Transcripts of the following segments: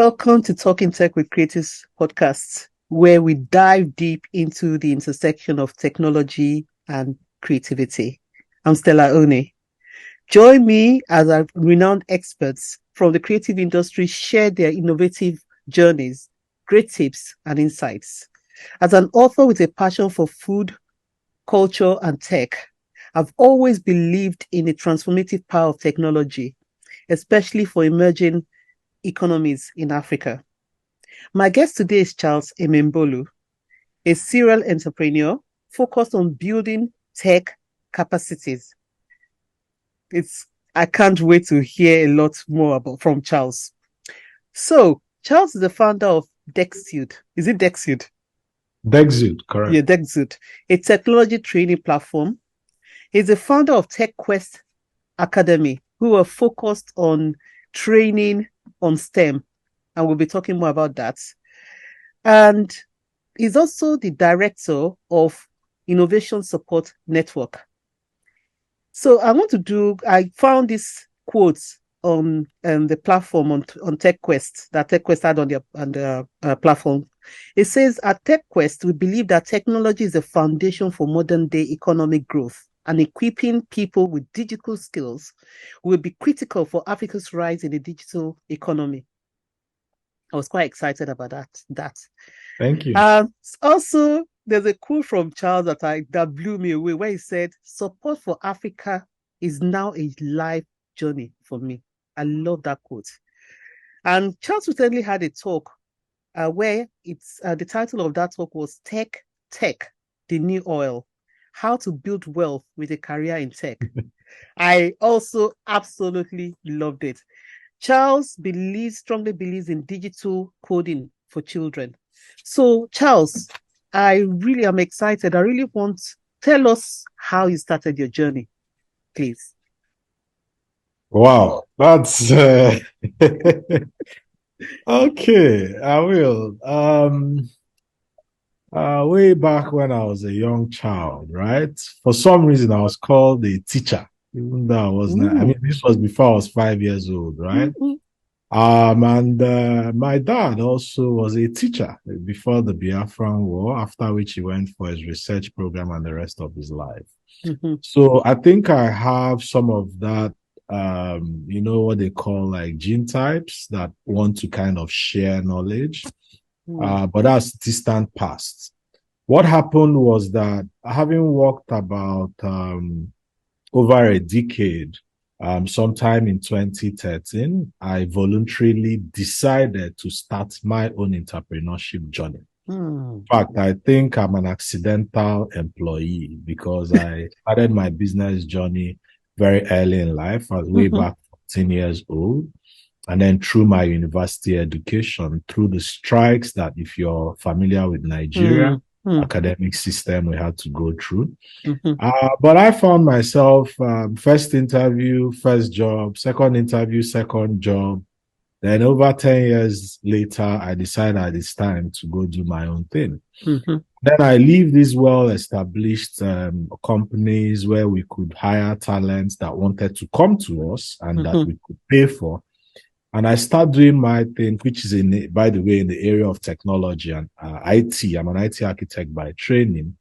Welcome to Talking Tech with Creatives podcast, where we dive deep into the intersection of technology and creativity. I'm Stella Oni. Join me as our renowned experts from the creative industry share their innovative journeys, great tips, and insights. As an author with a passion for food, culture, and tech, I've always believed in the transformative power of technology, especially for emerging economies in Africa. My guest today is Charles Emembolu, a serial entrepreneur focused on building tech capacities. I can't wait to hear a lot more from Charles. So, Charles is the founder of Dexude. Is it Dexude? Dexit, correct. Yeah, Dexit, a technology training platform. He's the founder of TechQuest Academy, who are focused on training on STEM, and we'll be talking more about that. And he's also the director of Innovation Support Network. So I found this quote on the platform on TechQuest that TechQuest had on the platform. It says, at TechQuest, we believe that technology is the foundation for modern day economic growth, and equipping people with digital skills will be critical for Africa's rise in the digital economy. I was quite excited about that. Thank you. Also, there's a quote from Charles that blew me away, where he said, support for Africa is now a life journey for me. I love that quote. And Charles recently had a talk where the title of that talk was Tech, the New Oil. How to build wealth with a career in tech. I also absolutely loved it. Charles strongly believes in digital coding for children. So, Charles, I really am excited. I really want to tell us how you started your journey, please. Wow, that's okay. I will. Way back when I was a young child, right? For some reason, I was called a teacher, even though I was not. I mean, this was before I was 5 years old, right? And my dad also was a teacher before the Biafran War, after which he went for his research program and the rest of his life. So I think I have some of that, what they call like gene types that want to kind of share knowledge. But that's distant past. What happened was that having worked about over a decade, sometime in 2013, I voluntarily decided to start my own entrepreneurship journey. In fact, I think I'm an accidental employee because I started my business journey very early in life. I was way back 14 years old. And then through my university education, through the strikes that, if you're familiar with Nigeria, academic system we had to go through. But I found myself first interview, first job, second interview, second job. Then over 10 years later, I decided it's time to go do my own thing. Then I leave these well-established companies where we could hire talents that wanted to come to us and that we could pay for. And I start doing my thing, which is, by the way, in the area of technology and IT. I'm an IT architect by training.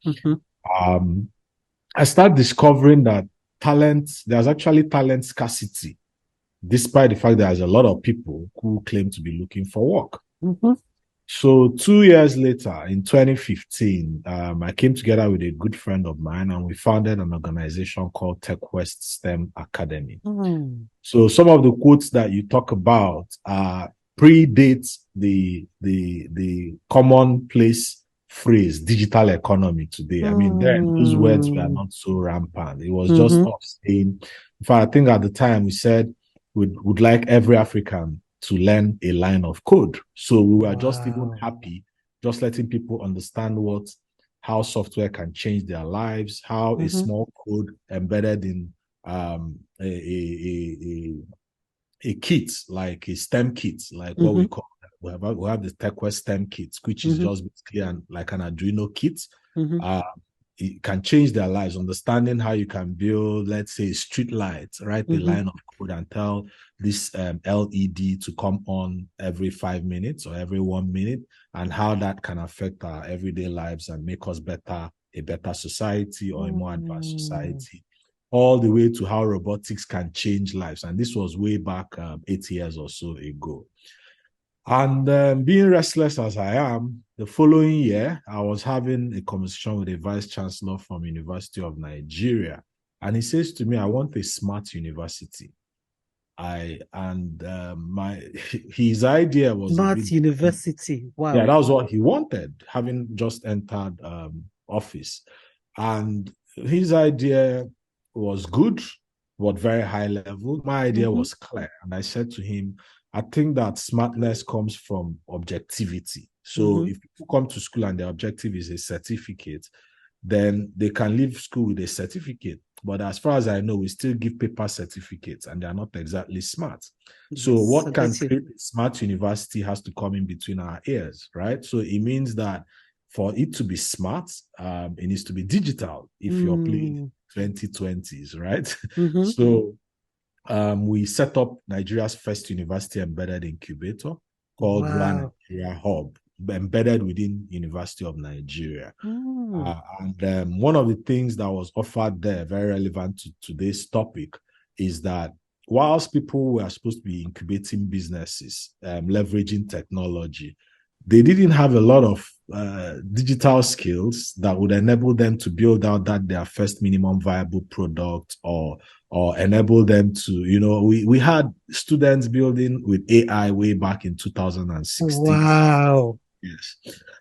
I start discovering that there's actually talent scarcity, despite the fact that there's a lot of people who claim to be looking for work. So 2 years later, in 2015, I came together with a good friend of mine and we founded an organization called TechQuest STEM Academy. So some of the quotes that you talk about predates the commonplace phrase digital economy today. I mean, those words were not so rampant. It was just us saying, in fact, I think at the time we said we'd like every African to learn a line of code. So we were just even happy, just letting people understand how software can change their lives, how a small code embedded in a kit, like a STEM kit, like what we call, we have the TechQuest STEM kit, which is just basically like an Arduino kit. it can change their lives. Understanding how you can build, let's say, street lights, write a line of code and tell this LED to come on every 5 minutes or every 1 minute, and how that can affect our everyday lives and make us a better society or a more advanced society, all the way to how robotics can change lives. And this was way back 8 years or so ago. And being restless as I am, the following year, I was having a conversation with a vice chancellor from University of Nigeria. And he says to me, I want a smart university. His idea was smart university. Wow. Yeah, that was what he wanted, having just entered office. And his idea was good, but very high level. My idea was clear. And I said to him, I think that smartness comes from objectivity. So if people come to school and their objective is a certificate, then they can leave school with a certificate. But as far as I know, we still give paper certificates and they're not exactly smart. So what can create a smart university has to come in between our ears, right? So it means that for it to be smart, it needs to be digital if you're playing 2020s, right? So we set up Nigeria's first university embedded incubator called Run Nigeria Hub, embedded within University of Nigeria. And one of the things that was offered there, very relevant to today's topic, is that whilst people were supposed to be incubating businesses, leveraging technology, they didn't have a lot of digital skills that would enable them to build out their first minimum viable product or enable them to, we had students building with AI way back in 2016. Wow. Yes.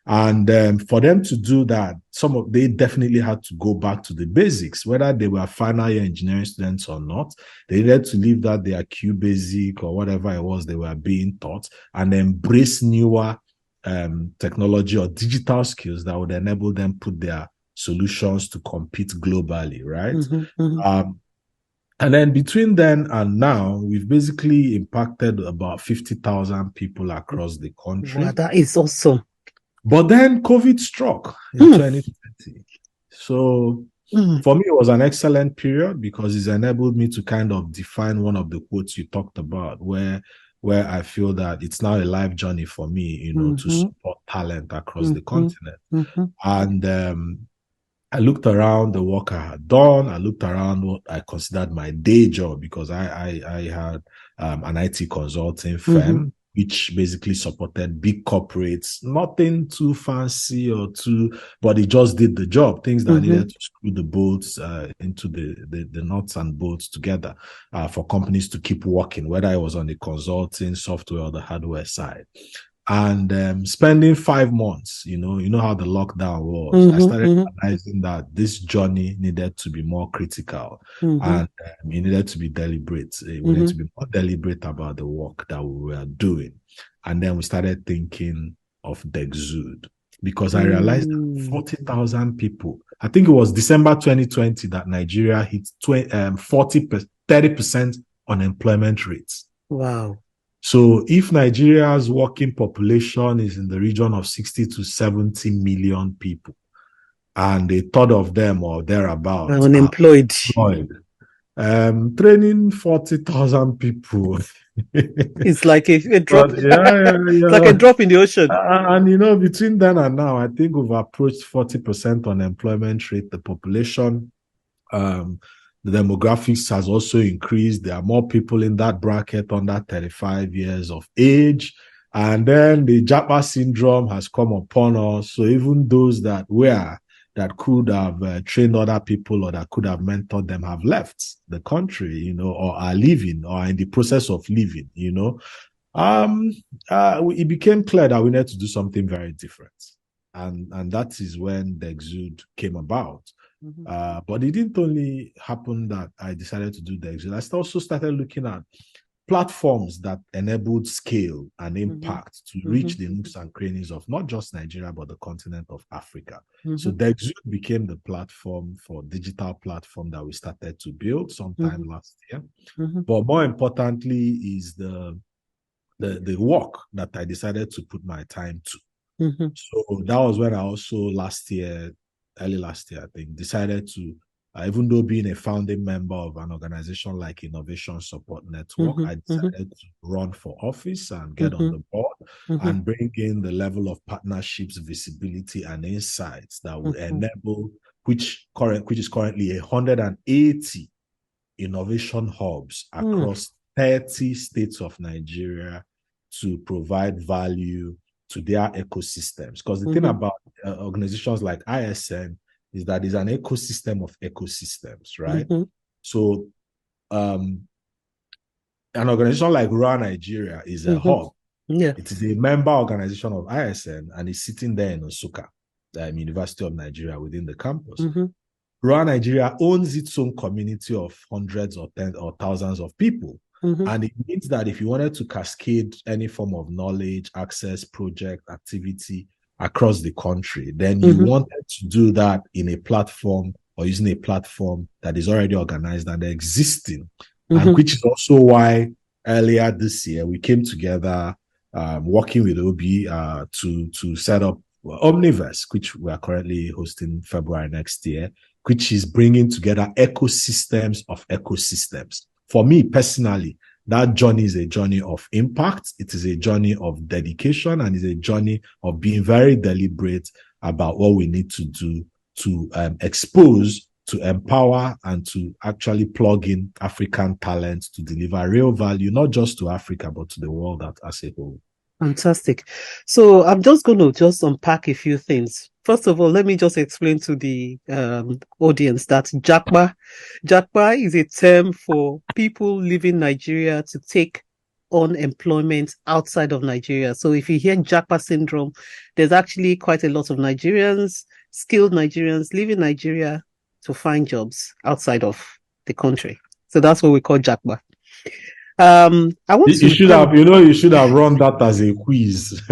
And for them to do that, they definitely had to go back to the basics, whether they were final year engineering students or not. They needed to leave their Q basic or whatever it was they were being taught and embrace newer technology or digital skills that would enable them put their solutions to compete globally, right? And then between then and now, we've basically impacted about 50,000 people across the country. Wow, that is awesome. But then COVID struck in 2020. So for me, it was an excellent period because it's enabled me to kind of define one of the quotes you talked about, where I feel that it's now a life journey for me, to support talent across the continent. And I looked around the work I had done. I looked around what I considered my day job because I had an IT consulting firm, which basically supported big corporates, nothing too fancy but it just did the job, things that needed to screw the bolts into the nuts and bolts together for companies to keep working, whether it was on the consulting, software, or the hardware side. And spending 5 months, you know how the lockdown was. I started realizing that this journey needed to be more critical and it needed to be deliberate. We needed to be more deliberate about the work that we were doing. And then we started thinking of Dexude because I realized that 40,000 people, I think it was December 2020 that Nigeria hit 30% unemployment rates. Wow. So if Nigeria's working population is in the region of 60 to 70 million people, and a third of them or thereabouts are unemployed, training 40,000 people. It's like a drop. It's like a drop in the ocean. And between then and now, I think we've approached 40% unemployment rate. The population, the demographics has also increased. There are more people in that bracket under 35 years of age. And then the Japa syndrome has come upon us. So even those that could have trained other people or that could have mentored them have left the country, or are leaving or are in the process of leaving, it became clear that we needed to do something very different. And that is when the Dexude came about. But it didn't only happen that I decided to do the Dexude. I also started looking at platforms that enabled scale and impact to reach the nooks and crannies of not just Nigeria, but the continent of Africa. So Dexude became the digital platform that we started to build sometime last year. But more importantly is the work that I decided to put my time to. So that was when I also last year early last year, I think, decided to, even though being a founding member of an organization like Innovation Support Network, I decided to run for office and get on the board and bring in the level of partnerships, visibility, and insights that would enable, which is currently 180 innovation hubs across 30 states of Nigeria to provide value to their ecosystems. Because the thing about organizations like ISN is that it's an ecosystem of ecosystems, right? So an organization like Rural Nigeria is a hub. Yeah. It is a member organization of ISN and is sitting there in Nsukka, University of Nigeria, within the campus. Rural Nigeria owns its own community of hundreds or tens or thousands of people. And it means that if you wanted to cascade any form of knowledge, access, project, activity across the country, then you wanted to do that in a platform or using a platform that is already organized and existing. And which is also why earlier this year we came together working with OB to set up Omniverse, which we are currently hosting February next year, which is bringing together ecosystems of ecosystems. For me personally, that journey is a journey of impact. It is a journey of dedication, and it's a journey of being very deliberate about what we need to do to expose, to empower, and to actually plug in African talent to deliver real value, not just to Africa, but to the world as a whole. Fantastic. So I'm just going to unpack a few things. First of all, let me just explain to the audience that Japa is a term for people leaving Nigeria to take on employment outside of Nigeria. So if you hear Japa syndrome, there's actually quite a lot of Nigerians, skilled Nigerians, leaving Nigeria to find jobs outside of the country. So that's what we call Japa. I want you should have run that as a quiz.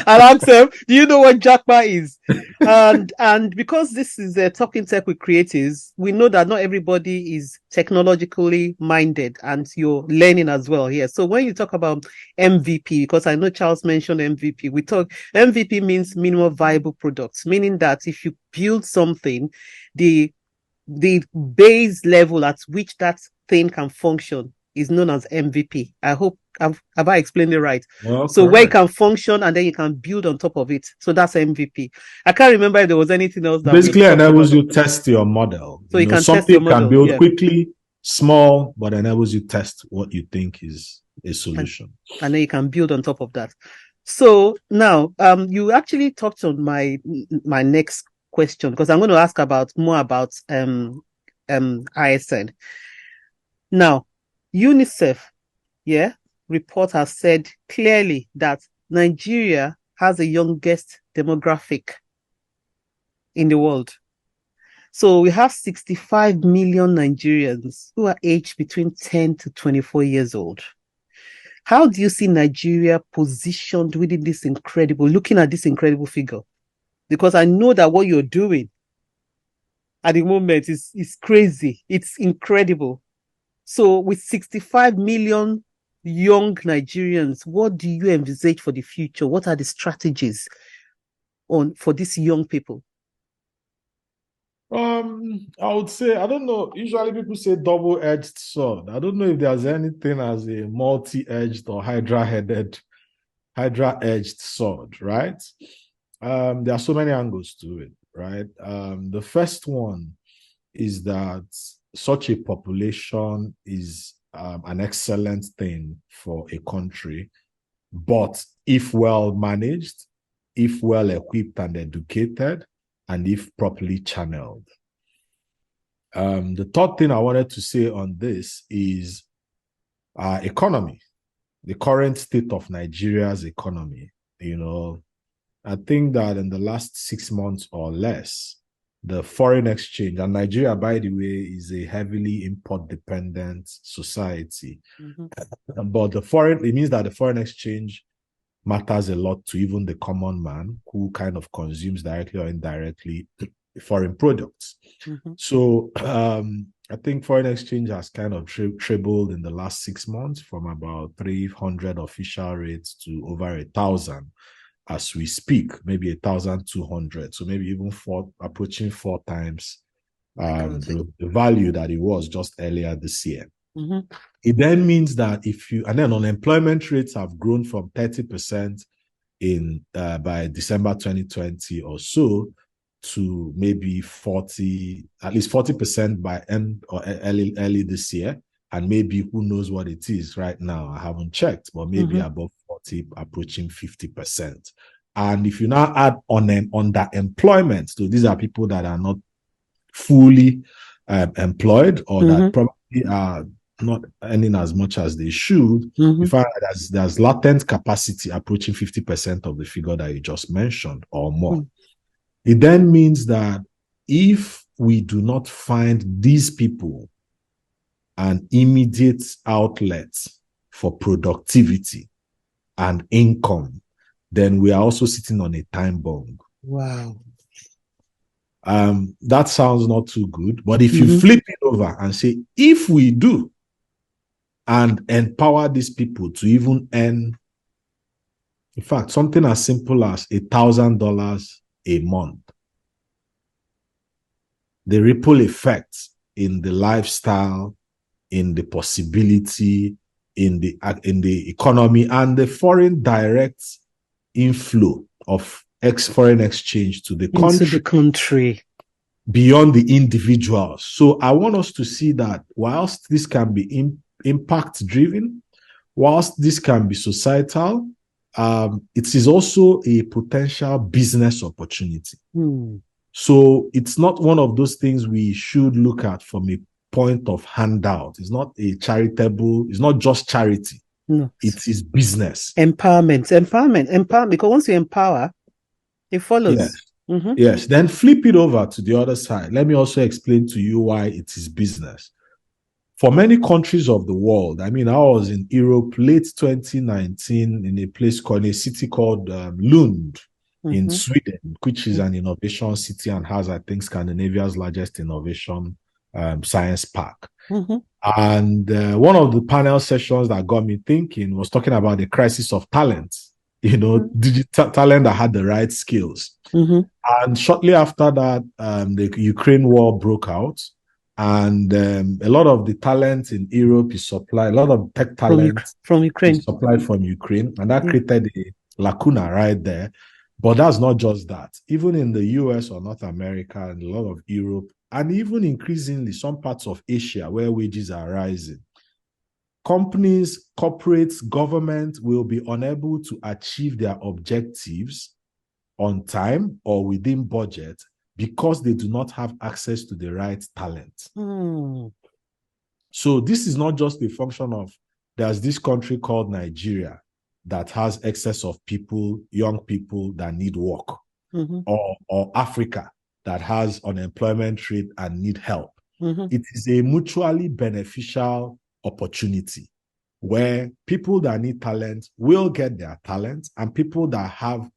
I'll ask them, do you know what Japa is? And because this is a Talking Tech with Creatives, we know that not everybody is technologically minded, and you're learning as well here. So when you talk about MVP, because I know Charles mentioned MVP, MVP means minimum viable products, meaning that if you build something, the base level at which that thing can function is known as MVP. I hope have I explained it right? Well, so where it can function and then you can build on top of it. So that's MVP. I can't remember if there was anything else that basically enables you test your model. So you can test your model. Can build quickly, small, but enables you test what you think is a solution. And then you can build on top of that. So now you actually touched on my next question, because I'm going to ask more about ISN. Now, UNICEF, report has said clearly that Nigeria has the youngest demographic in the world. So we have 65 million Nigerians who are aged between 10 to 24 years old. How do you see Nigeria positioned within looking at this incredible figure? Because I know that what you're doing at the moment is crazy. It's incredible. So with 65 million young Nigerians, what do you envisage for the future? What are the strategies for these young people? I would say, I don't know. Usually people say double-edged sword. I don't know if there's anything as a multi-edged or hydra-edged sword, right? There are so many angles to it, right? The first one is that such a population is an excellent thing for a country, but if well managed, if well equipped and educated, and if properly channeled. The third thing I wanted to say on this is economy, the current state of Nigeria's economy. I think that in the last 6 months or less, the foreign exchange, and Nigeria, by the way, is a heavily import-dependent society. But it means that the foreign exchange matters a lot to even the common man who kind of consumes directly or indirectly foreign products. So I think foreign exchange has kind of trebled in the last 6 months from about 300 official rates to over 1,000. as we speak, maybe 1,200. So maybe even approaching 4 times the value that it was just earlier this year. It then means that and then unemployment rates have grown from 30% by December 2020 or so to maybe at least 40% by end or early this year. And maybe who knows what it is right now. I haven't checked, but maybe above 40, approaching 50%. And if you now add on underemployment, so these are people that are not fully employed or that probably are not earning as much as they should, you find that there's latent capacity approaching 50% of the figure that you just mentioned or more. It then means that if we do not find these people an immediate outlet for productivity and income, then we are also sitting on a time bomb. Wow. That sounds not too good, but if you flip it over and say, if we do, and empower these people to even earn, in fact, something as simple as $1,000 a month, the ripple effect in the lifestyle, in the possibility, in the economy, and the foreign direct inflow of foreign exchange to the country beyond the individuals. So I want us to see that whilst this can be impact driven, whilst this can be societal, it is also a potential business opportunity. So it's not one of those things we should look at from a point of handout. It's not it's not just charity. No. It is business. Empowerment. Because once you empower, it follows. Yes. Yes. Then flip it over to the other side. Let me also explain to you why it is business. For many countries of the world, I mean, I was in Europe late 2019 in a city called Lund in Sweden, which is an innovation city and has, I think, Scandinavia's largest innovation science park. And one of the panel sessions that got me thinking was talking about the crisis of talent, digital talent that had the right skills. And shortly after that, the Ukraine war broke out. And a lot of the talent in Europe is supplied, a lot of tech talent from Ukraine is supplied from Ukraine. And that created a lacuna right there. But that's not just that. Even in the US or North America and a lot of Europe, and even increasingly some parts of Asia where wages are rising, companies, corporates, government will be unable to achieve their objectives on time or within budget because they do not have access to the right talent. So this is not just a function of, there's this country called Nigeria that has excess of people, young people that need work, or Africa that has unemployment rate and need help. It is a mutually beneficial opportunity where people that need talent will get their talent, and people that have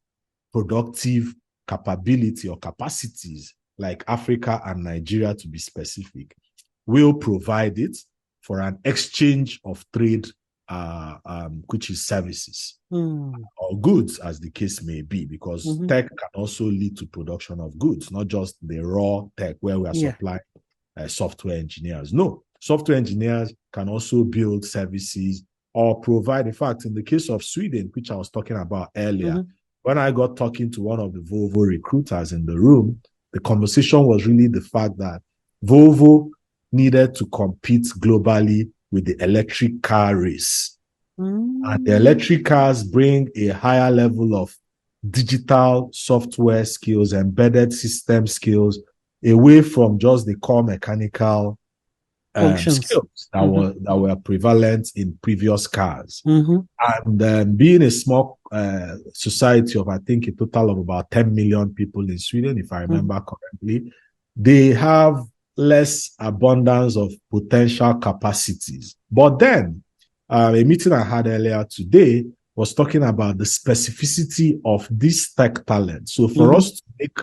productive capability or capacities like Africa and Nigeria, to be specific, will provide it for an exchange of trade, which is services or goods, as the case may be, because tech can also lead to production of goods, not just the raw tech where we are supplying software engineers. No, software engineers can also build services or provide. In fact, in the case of Sweden, which I was talking about earlier, when I got talking to one of the Volvo recruiters in the room, the conversation was really the fact that Volvo needed to compete globally with the electric car race. And the electric cars bring a higher level of digital software skills, embedded system skills, away from just the core mechanical skills that were prevalent in previous cars. And being a small society of, I think, a total of about 10 million people in Sweden, if I remember correctly, they have less abundance of potential capacities. But then a meeting I had earlier today was talking about the specificity of this tech talent. So for us to make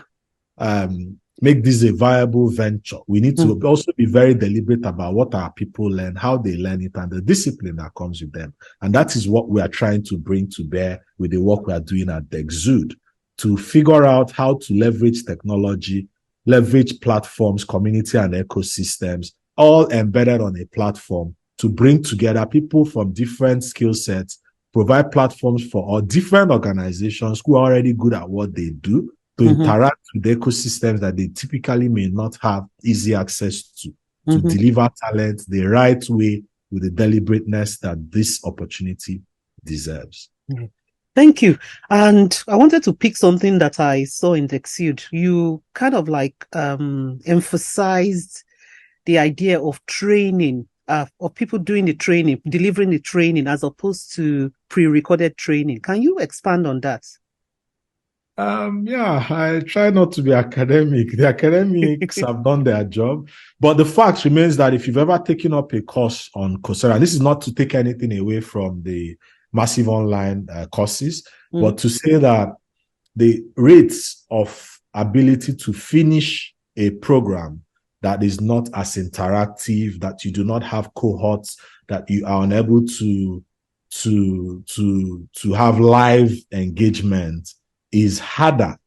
make this a viable venture, we need to also be very deliberate about what our people learn, how they learn it, and the discipline that comes with them. And that is what we are trying to bring to bear with the work we are doing at Dexude, to figure out how to leverage technology, leverage platforms, community, and ecosystems, all embedded on a platform to bring together people from different skill sets, provide platforms for all different organizations who are already good at what they do to interact with ecosystems that they typically may not have easy access to deliver talent the right way with the deliberateness that this opportunity deserves. Thank you. And I wanted to pick something that I saw in Dexude. You kind of like emphasized the idea of training, of people doing the training, delivering the training, as opposed to pre-recorded training. Can you expand on that? Yeah, I try not to be academic. The academics have done their job, but the fact remains that if you've ever taken up a course on Coursera, this is not to take anything away from the massive online courses, but to say that the rates of ability to finish a program that is not as interactive, that you do not have cohorts, that you are unable to have live engagement is harder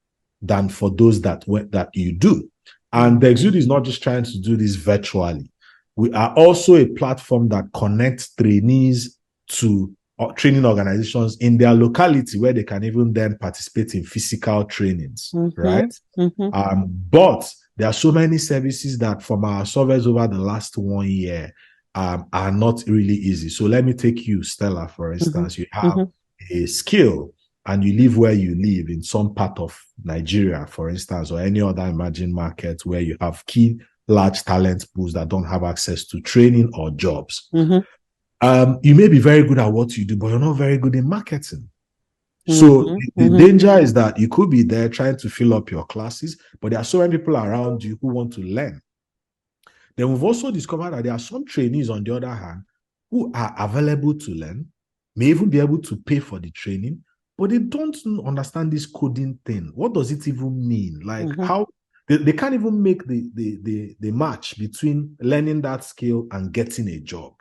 than for those that you do. And Dexude is not just trying to do this virtually. We are also a platform that connects trainees to training organizations in their locality, where they can even then participate in physical trainings, right? But there are so many services that from our surveys over the last 1 year are not really easy. So let me take you, Stella, for instance. You have a skill and you live where you live in some part of Nigeria, for instance, or any other emerging market where you have key large talent pools that don't have access to training or jobs. You may be very good at what you do, but you're not very good in marketing. So the danger is that you could be there trying to fill up your classes, but there are so many people around you who want to learn. Then we've also discovered that there are some trainees, on the other hand, who are available to learn, may even be able to pay for the training, but they don't understand this coding thing. What does it even mean? Like how they can't even make the match between learning that skill and getting a job.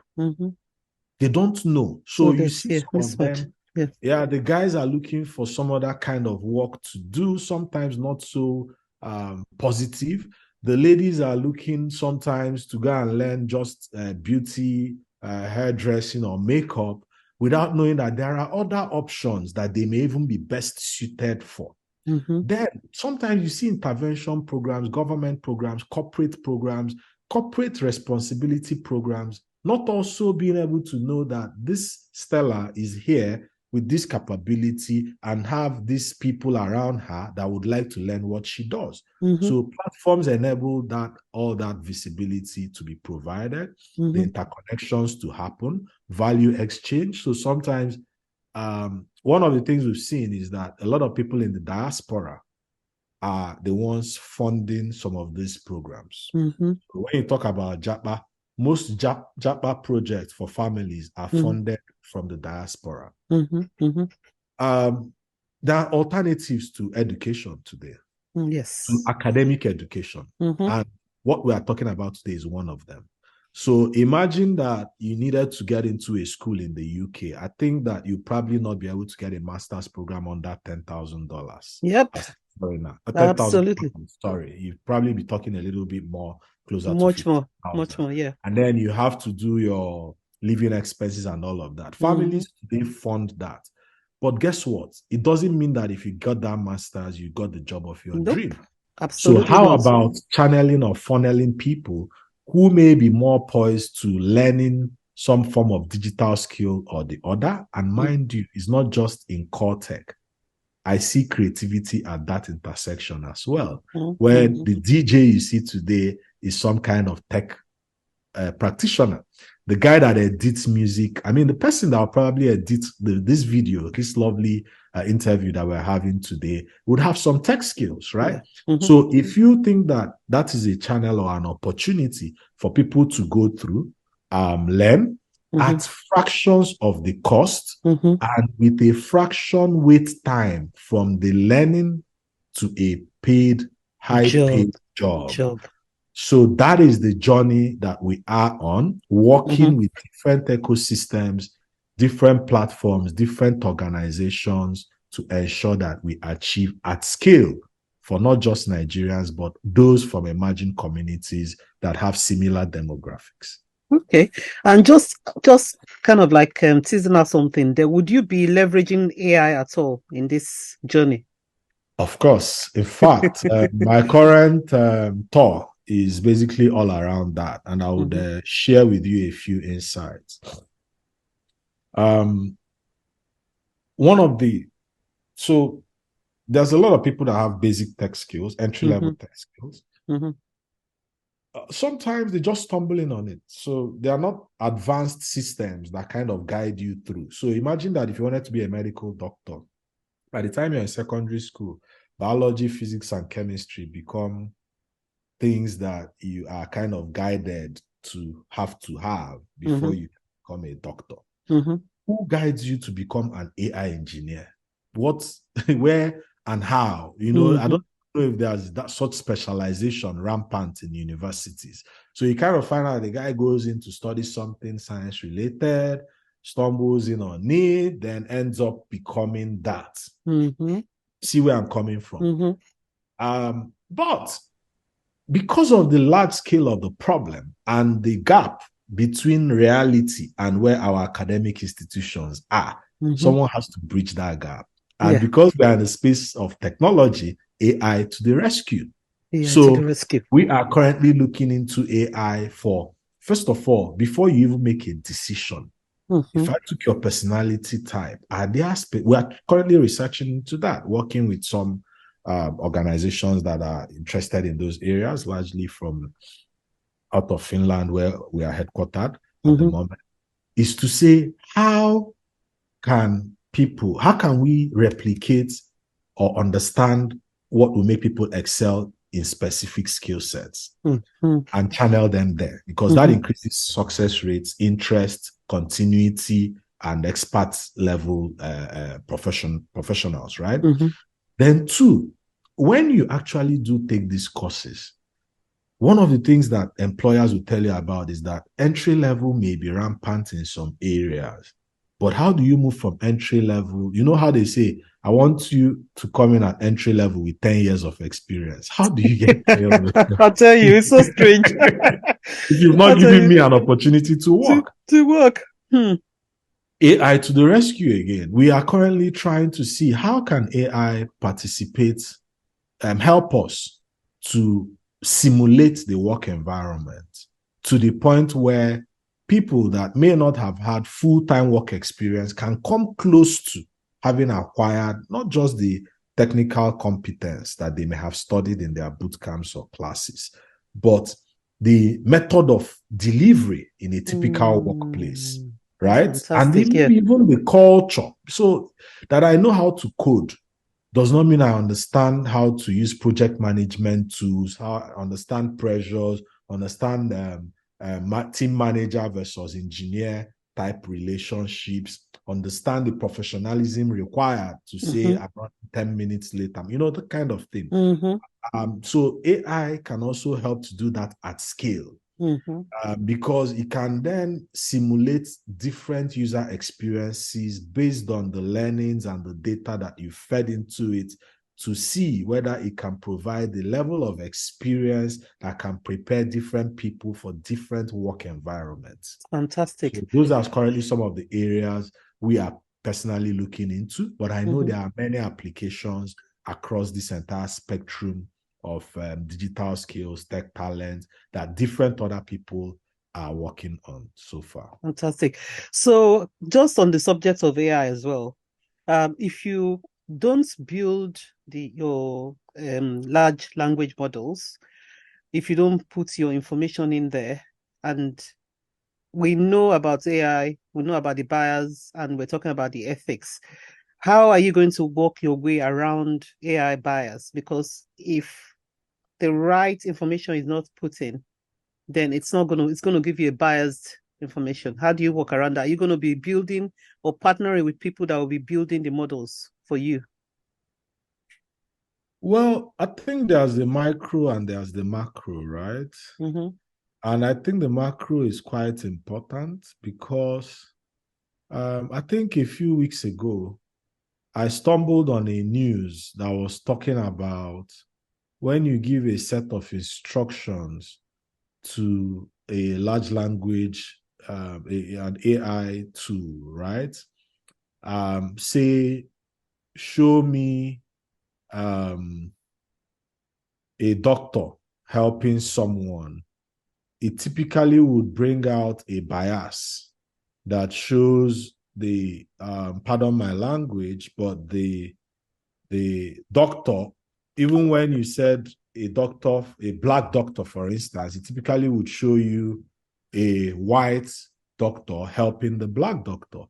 They don't know. So you see some of them, the guys are looking for some other kind of work to do, sometimes not so positive. The ladies are looking sometimes to go and learn just beauty, hairdressing, or makeup, without knowing that there are other options that they may even be best suited for. Then sometimes you see intervention programs, government programs, corporate responsibility programs, not also being able to know that this Stella is here with this capability and have these people around her that would like to learn what she does. So platforms enable that, all that visibility to be provided, the interconnections to happen, value exchange. So sometimes one of the things we've seen is that a lot of people in the diaspora are the ones funding some of these programs. So when you talk about JAPA, most JAPA projects for families are funded from the diaspora. There are alternatives to education today. To academic education. And what we are talking about today is one of them. So imagine that you needed to get into a school in the UK. I think that you'll probably not be able to get a master's program under $10,000. Yep. Sorry, now. Absolutely. Sorry. You'd probably be talking a little bit more closer much to much more, yeah. And then you have to do your living expenses and all of that. Families, they fund that. But guess what? It doesn't mean that if you got that master's, you got the job of your dream. Absolutely. So how about channeling or funneling people who may be more poised to learning some form of digital skill or the other? And mind you, it's not just in core tech. I see creativity at that intersection as well, where the DJ you see today is some kind of tech practitioner. The guy that edits music, I mean, the person that will probably edit this video, this lovely interview that we're having today, would have some tech skills, right? So if you think that that is a channel or an opportunity for people to go through, learn at fractions of the cost and with a fraction wait time from the learning to a paid, high-paid job. So that is the journey that we are on, working with different ecosystems, different platforms, different organizations to ensure that we achieve at scale for not just Nigerians, but those from emerging communities that have similar demographics. Okay. And just kind of like teasing out something there, would you be leveraging AI at all in this journey? Of course. In fact, my current talk is basically all around that, and I would share with you a few insights. So there's a lot of people that have basic tech skills, entry-level tech skills. Sometimes they just stumble in on it. So they are not advanced systems that kind of guide you through. So imagine that if you wanted to be a medical doctor, by the time you're in secondary school, biology, physics, and chemistry become things that you are kind of guided to have before you become a doctor. Who guides you to become an AI engineer? Where and how? You know, I don't know if there's that such specialization rampant in universities. So you kind of find out the guy goes in to study something science related, stumbles in on it, then ends up becoming that. See where I'm coming from. But because of the large scale of the problem and the gap between reality and where our academic institutions are, someone has to bridge that gap. And because we are in the space of technology, AI to the rescue. We are currently looking into AI for, first of all, before you even make a decision, if I took your personality type, we are currently researching into that, working with some organizations that are interested in those areas, largely from out of Finland, where we are headquartered at the moment, is to say, how can we replicate or understand what will make people excel in specific skill sets and channel them there? Because that increases success rates, interest, continuity, and expert level professionals, right? Then two, when you actually do take these courses, one of the things that employers will tell you about is that entry level may be rampant in some areas. But how do you move from entry level? You know how they say, I want you to come in at entry level with 10 years of experience. How do you get there? I'll tell you, it's so strange. If you've not given me an opportunity to work. To work. AI to the rescue again. We are currently trying to see how can AI participate and help us to simulate the work environment to the point where people that may not have had full-time work experience can come close to having acquired not just the technical competence that they may have studied in their boot camps or classes, but the method of delivery in a typical workplace, right? Fantastic, and even the culture. So that I know how to code does not mean I understand how to use project management tools, how I understand pressures, understand team manager versus engineer type relationships, understand the professionalism required to say I'm not 10 minutes late, the kind of thing. So AI can also help to do that at scale. Because it can then simulate different user experiences based on the learnings and the data that you fed into it to see whether it can provide the level of experience that can prepare different people for different work environments. Fantastic. So those are currently some of the areas we are personally looking into, but I know there are many applications across this entire spectrum of digital skills, tech talent that different other people are working on so far. Fantastic. So just on the subject of AI as well, if you don't build your large language models, if you don't put your information in there, and we know about AI, we know about the bias, and we're talking about the ethics, how are you going to work your way around AI bias? Because if the right information is not put in, then it's going to give you a biased information. How do you work around that? Are you going to be building or partnering with people that will be building the models for you? Well, I think there's the micro and there's the macro, right? Mm-hmm. And I think the macro is quite important because I think a few weeks ago, I stumbled on a news that was talking about when you give a set of instructions to a large language, an AI tool, right? Say, show me a doctor helping someone, it typically would bring out a bias that shows the pardon my language, but the doctor, even when you said a doctor, a black doctor, for instance, it typically would show you a white doctor helping the black doctor,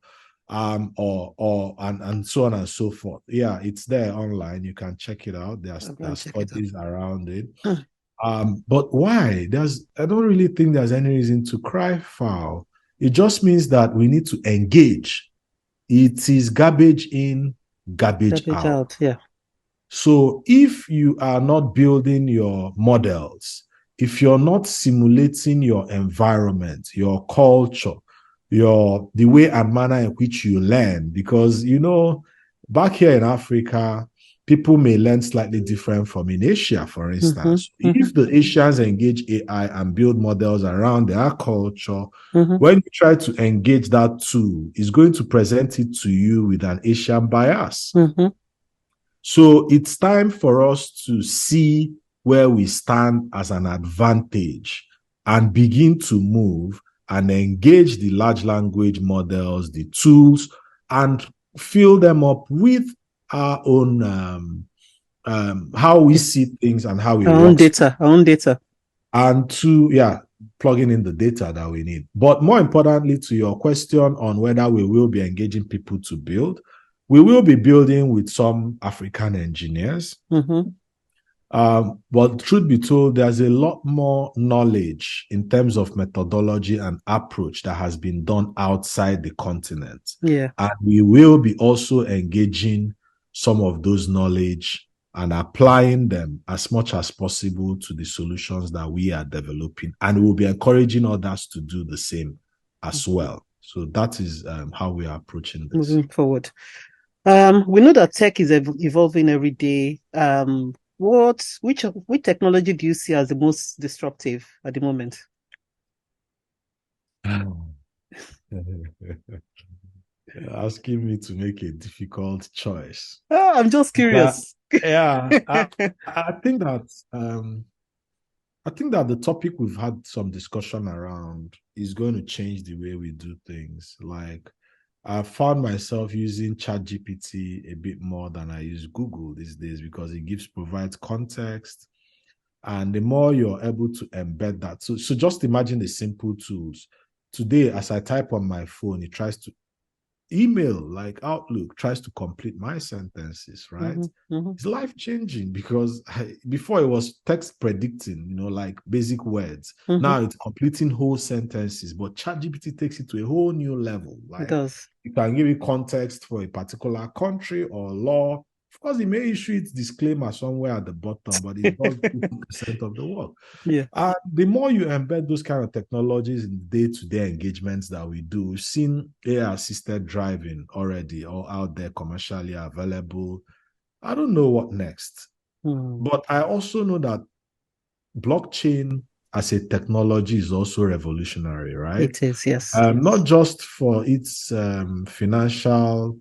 and so on and so forth. Yeah, it's there online. You can check it out. There's Check it out. studies around it. But why? I don't really think there's any reason to cry foul. It just means that we need to engage. It is garbage in, garbage out. Yeah. So if you are not building your models, if you're not simulating your environment, your culture, the way and manner in which you learn, because back here in Africa, people may learn slightly different from in Asia, for instance. Mm-hmm. If the Asians engage AI and build models around their culture, Mm-hmm. when you try to engage that tool, it's going to present it to you with an Asian bias. Mm-hmm. So it's time for us to see where we stand as an advantage and begin to move and engage the large language models, the tools, and fill them up with our own how we see things and how we our own data. And plugging in the data that we need. But more importantly, to your question on whether we will be engaging people to build, we will be building with some African engineers. Mm-hmm. But truth be told, there's a lot more knowledge in terms of methodology and approach that has been done outside the continent. Yeah. And we will be also engaging some of those knowledge and applying them as much as possible to the solutions that we are developing. And we'll be encouraging others to do the same as well. So that is how we are approaching this. Moving forward. We know that tech is evolving every day. Which technology do you see as the most disruptive at the moment? You're asking me to make a difficult choice. I'm just curious. I think that the topic we've had some discussion around is going to change the way we do things. Like, I found myself using ChatGPT a bit more than I use Google these days because it provides context. And the more you're able to embed that. So just imagine the simple tools. Today, as I type on my phone, it tries to email, like Outlook, tries to complete my sentences, right? Mm-hmm. Mm-hmm. It's life-changing because before it was text predicting, like basic words. Mm-hmm. Now it's completing whole sentences, but ChatGPT takes it to a whole new level. Like, it does. You can give it context for a particular country or law. Of course, it may issue its disclaimer somewhere at the bottom, but it does 50% of the work. Yeah. And the more you embed those kind of technologies in day-to-day engagements that we do, we've seen AI-assisted driving already all out there commercially available. I don't know what next. But I also know that blockchain as a technology is also revolutionary, right? It is, yes. Not just for its financial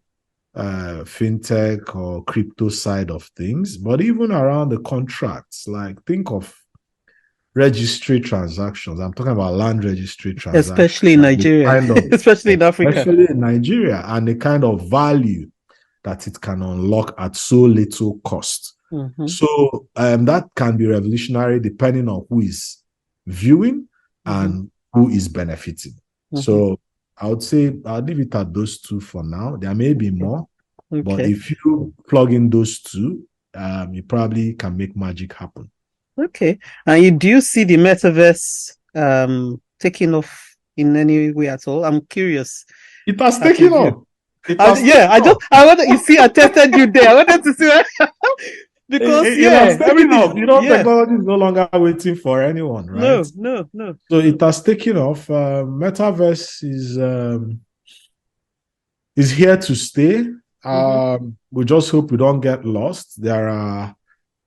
fintech or crypto side of things, but even around the contracts. Like, think of registry transactions. I'm talking about land registry transactions, especially in Nigeria, especially in Africa, especially in Nigeria, and the kind of value that it can unlock at so little cost. Mm-hmm. So that can be revolutionary depending on who is viewing and who is benefiting. So I would say I'll leave it at those two for now. There may be more, but if you plug in those two, you probably can make magic happen. Okay. And do you see the metaverse taking off in any way at all? I'm curious. It has taken off. I tested you there. I wanted to see Because It has taken everything. off. Technology is no longer waiting for anyone, right? No. So it has taken off. Metaverse is here to stay. We just hope we don't get lost. There are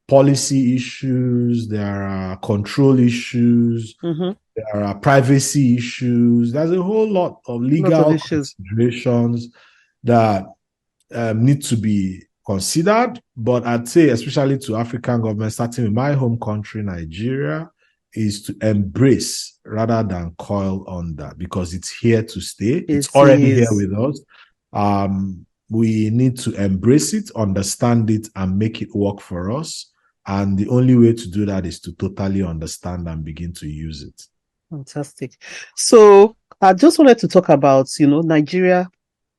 policy issues, there are control issues, there are privacy issues. There's a whole lot of legal considerations that need to be considered. But I'd say, especially to African governments, starting with my home country, Nigeria, is to embrace rather than coil under, because it's here to stay. It's already here with us. We need to embrace it, understand it, and make it work for us. And the only way to do that is to totally understand and begin to use it. Fantastic. So I just wanted to talk about, Nigeria,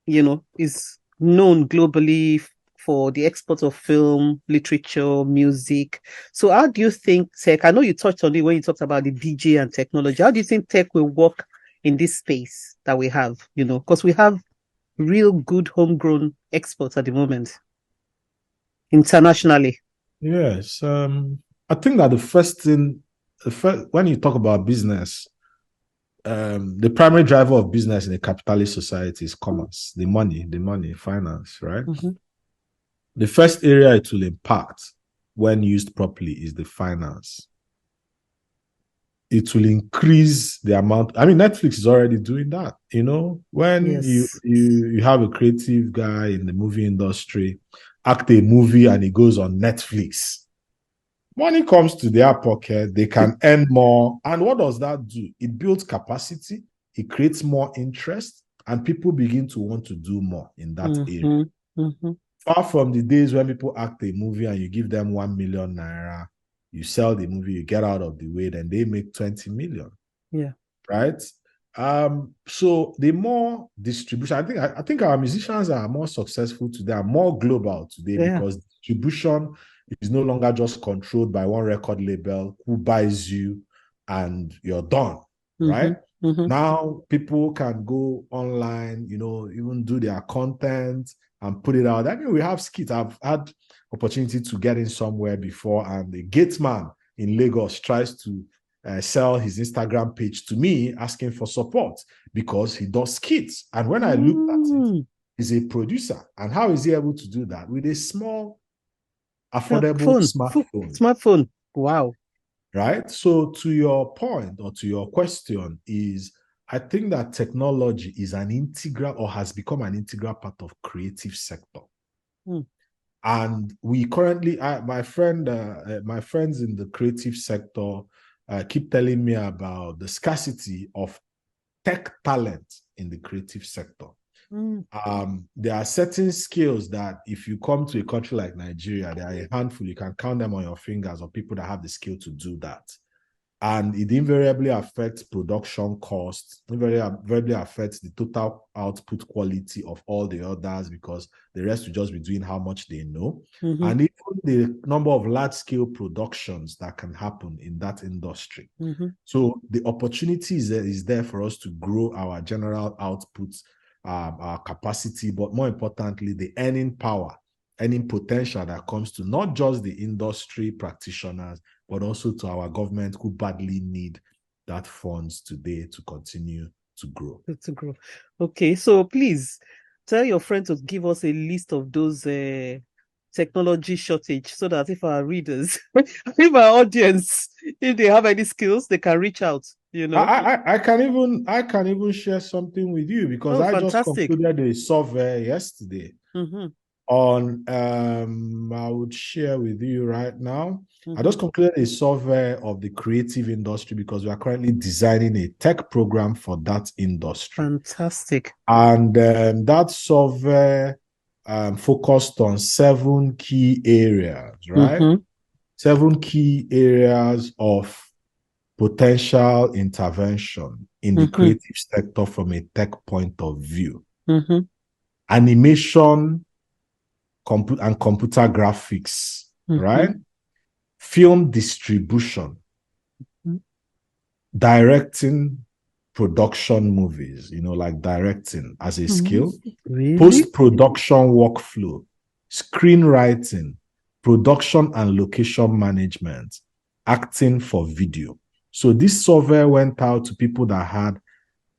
is known globally for the export of film, literature, music. So how do you think tech, I know you touched on it when you talked about the DJ and technology. How do you think tech will work in this space that we have, because we have real good homegrown exports at the moment internationally? Yes. I think that the first thing, when you talk about business, the primary driver of business in a capitalist society is commerce, the money, finance, right? The first area it will impact when used properly is the finance. It will increase the amount. I mean, Netflix is already doing that. When you have a creative guy in the movie industry act a movie and it goes on Netflix, money comes to their pocket, they can earn more. And what does that do? It builds capacity, it creates more interest, and people begin to want to do more in that area. Far from the days when people act a movie and you give them 1 million naira, you sell the movie, you get out of the way, then they make 20 million. Yeah. Right? So the more distribution, I think our musicians are more successful today, are more global today, because distribution is no longer just controlled by one record label who buys you and you're done, right? Now people can go online, even do their content and put it out. I mean, we have skits. I've had opportunity to get in somewhere before, and the gate man in Lagos tries to sell his Instagram page to me, asking for support because he does skits. And when I looked at it, he's a producer. And how is he able to do that? With a small, affordable smartphone. Wow. Right? So to your point, or to your question, is I think that technology is an integral, or has become an integral part of creative sector. And we currently, my friends in the creative sector keep telling me about the scarcity of tech talent in the creative sector. There are certain skills that if you come to a country like Nigeria, there are a handful, you can count them on your fingers, of people that have the skill to do that. And it invariably affects production costs, invariably affects the total output quality of all the others, because the rest will just be doing how much they know. And even the number of large-scale productions that can happen in that industry. So the opportunity is there for us to grow our general outputs, our capacity, but more importantly, the earning power, earning potential that comes to not just the industry practitioners, but also to our government, who badly need that funds today to continue to grow. Okay, so please tell your friend to give us a list of those technology shortage, so that if our readers, if our audience, if they have any skills, they can reach out. I can even share something with you, because I just concluded a survey yesterday on I would share with you right now. I just concluded a survey of the creative industry, because we are currently designing a tech program for that industry. Fantastic. And that survey focused on 7 key areas, right? 7 key areas of potential intervention in the creative sector from a tech point of view. Animation, and computer graphics, right? Film distribution, directing production movies, like directing as a skill, post-production workflow, screenwriting, production and location management, acting for video. So this survey went out to people that had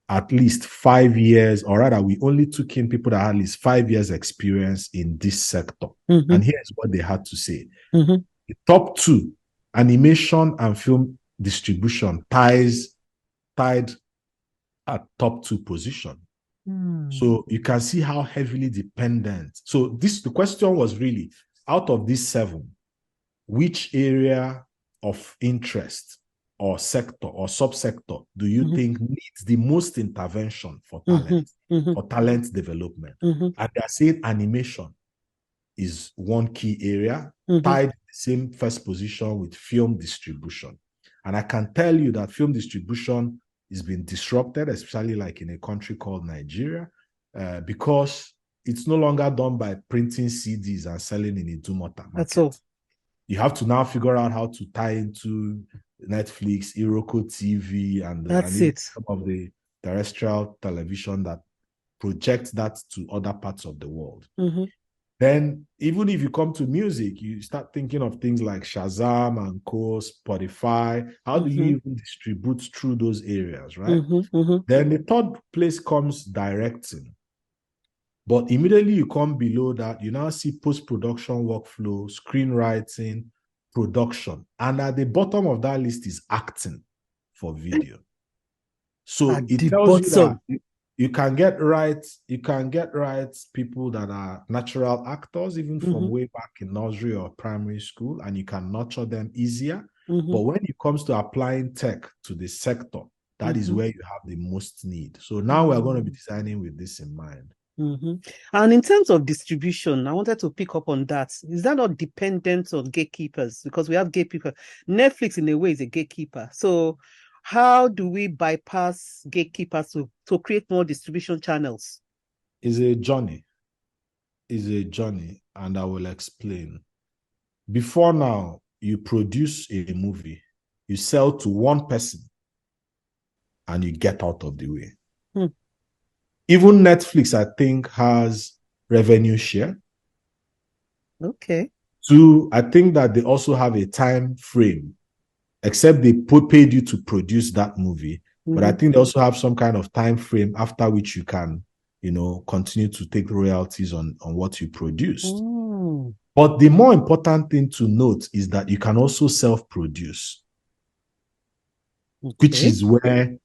at least 5 years, or rather, we only took in people that had at least 5 years experience in this sector. And here's what they had to say. The top two, animation and film distribution, tied at top 2 position. So you can see how heavily dependent. So the question was really, out of these 7, which area of interest or sector or subsector do you think needs the most intervention for talent, for talent development? And they're saying animation is one key area, tied in the same first position with film distribution. And I can tell you that film distribution is being disrupted, especially like in a country called Nigeria, because it's no longer done by printing CDs and selling in a Dumota market. That's all. You have to now figure out how to tie into Netflix, Iroko TV, and some of the terrestrial television that projects that to other parts of the world. Then, even if you come to music, you start thinking of things like Shazam and Co, Spotify. How do you even distribute through those areas, right? Then the third place comes directing. But immediately you come below that, you now see post-production workflow, screenwriting, production. And at the bottom of that list is acting for video. So it tells you that you can get right people that are natural actors, even from way back in nursery or primary school, and you can nurture them easier. But when it comes to applying tech to the sector, that is where you have the most need. So now we're going to be designing with this in mind. And in terms of distribution, I wanted to pick up on that. Is that not dependent on gatekeepers? Because we have gatekeepers. Netflix, in a way, is a gatekeeper. So how do we bypass gatekeepers to create more distribution channels? It's a journey. And I will explain. Before now, you produce a movie, you sell to one person, and you get out of the way. Even Netflix, I think, has revenue share. Okay. 2, I think that they also have a time frame, except they paid you to produce that movie. But I think they also have some kind of time frame after which you can, continue to take royalties on what you produced. But the more important thing to note is that you can also self-produce, which is where